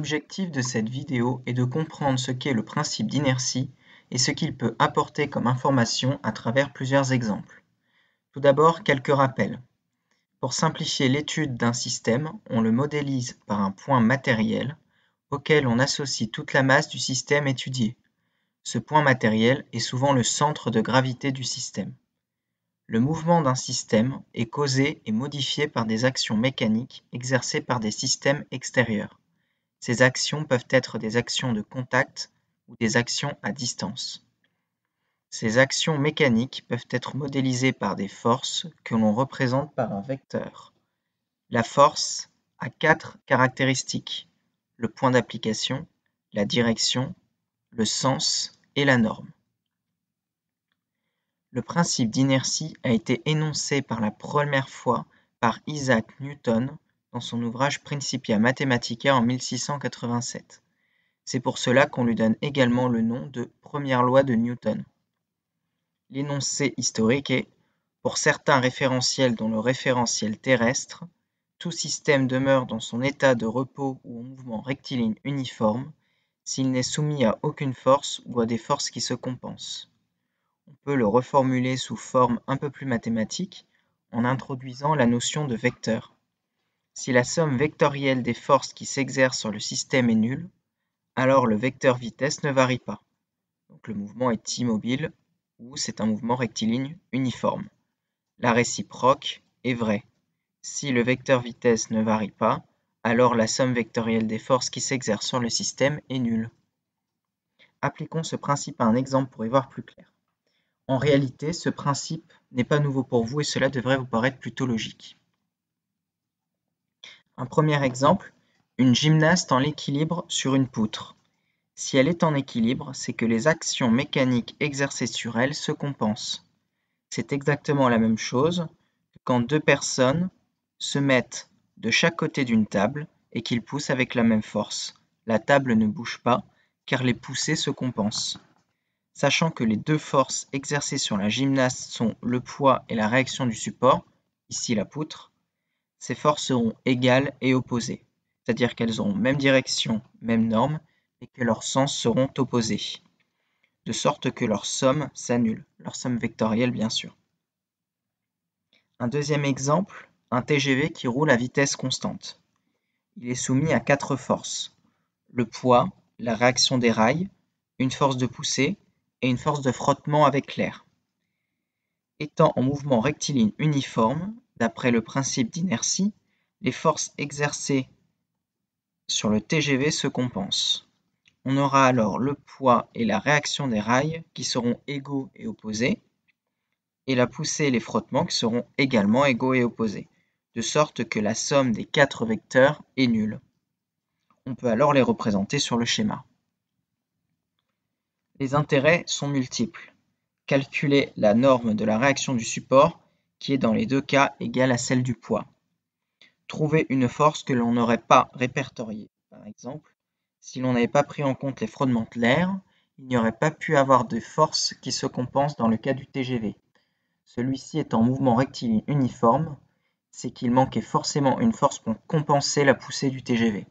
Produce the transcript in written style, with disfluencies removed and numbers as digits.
L'objectif de cette vidéo est de comprendre ce qu'est le principe d'inertie et ce qu'il peut apporter comme information à travers plusieurs exemples. Tout d'abord, quelques rappels. Pour simplifier l'étude d'un système, on le modélise par un point matériel auquel on associe toute la masse du système étudié. Ce point matériel est souvent le centre de gravité du système. Le mouvement d'un système est causé et modifié par des actions mécaniques exercées par des systèmes extérieurs. Ces actions peuvent être des actions de contact ou des actions à distance. Ces actions mécaniques peuvent être modélisées par des forces que l'on représente par un vecteur. La force a 4 caractéristiques: le point d'application, la direction, le sens et la norme. Le principe d'inertie a été énoncé pour la première fois par Isaac Newton dans son ouvrage Principia Mathematica en 1687. C'est pour cela qu'on lui donne également le nom de première loi de Newton. L'énoncé historique est: pour certains référentiels dont le référentiel terrestre, tout système demeure dans son état de repos ou en mouvement rectiligne uniforme s'il n'est soumis à aucune force ou à des forces qui se compensent. On peut le reformuler sous forme un peu plus mathématique en introduisant la notion de vecteur. Si la somme vectorielle des forces qui s'exercent sur le système est nulle, alors le vecteur vitesse ne varie pas. Donc le mouvement est immobile ou c'est un mouvement rectiligne uniforme. La réciproque est vraie. Si le vecteur vitesse ne varie pas, alors la somme vectorielle des forces qui s'exercent sur le système est nulle. Appliquons ce principe à un exemple pour y voir plus clair. En réalité, ce principe n'est pas nouveau pour vous et cela devrait vous paraître plutôt logique. Un premier exemple, une gymnaste en équilibre sur une poutre. Si elle est en équilibre, c'est que les actions mécaniques exercées sur elle se compensent. C'est exactement la même chose que quand deux personnes se mettent de chaque côté d'une table et qu'ils poussent avec la même force. La table ne bouge pas car les poussées se compensent. Sachant que les deux forces exercées sur la gymnaste sont le poids et la réaction du support, ici la poutre, ces forces seront égales et opposées, c'est-à-dire qu'elles auront même direction, même norme, et que leurs sens seront opposés, de sorte que leur somme s'annule, leur somme vectorielle bien sûr. Un deuxième exemple, un TGV qui roule à vitesse constante. Il est soumis à 4 forces: le poids, la réaction des rails, une force de poussée et une force de frottement avec l'air. Étant en mouvement rectiligne uniforme, d'après le principe d'inertie, les forces exercées sur le TGV se compensent. On aura alors le poids et la réaction des rails qui seront égaux et opposés, et la poussée et les frottements qui seront également égaux et opposés, de sorte que la somme des 4 vecteurs est nulle. On peut alors les représenter sur le schéma. Les intérêts sont multiples. Calculer la norme de la réaction du support, qui est dans les deux cas égale à celle du poids. Trouver une force que l'on n'aurait pas répertoriée. Par exemple, si l'on n'avait pas pris en compte les frottements de l'air, il n'y aurait pas pu avoir de force qui se compense dans le cas du TGV. Celui-ci est en mouvement rectiligne uniforme, c'est qu'il manquait forcément une force pour compenser la poussée du TGV.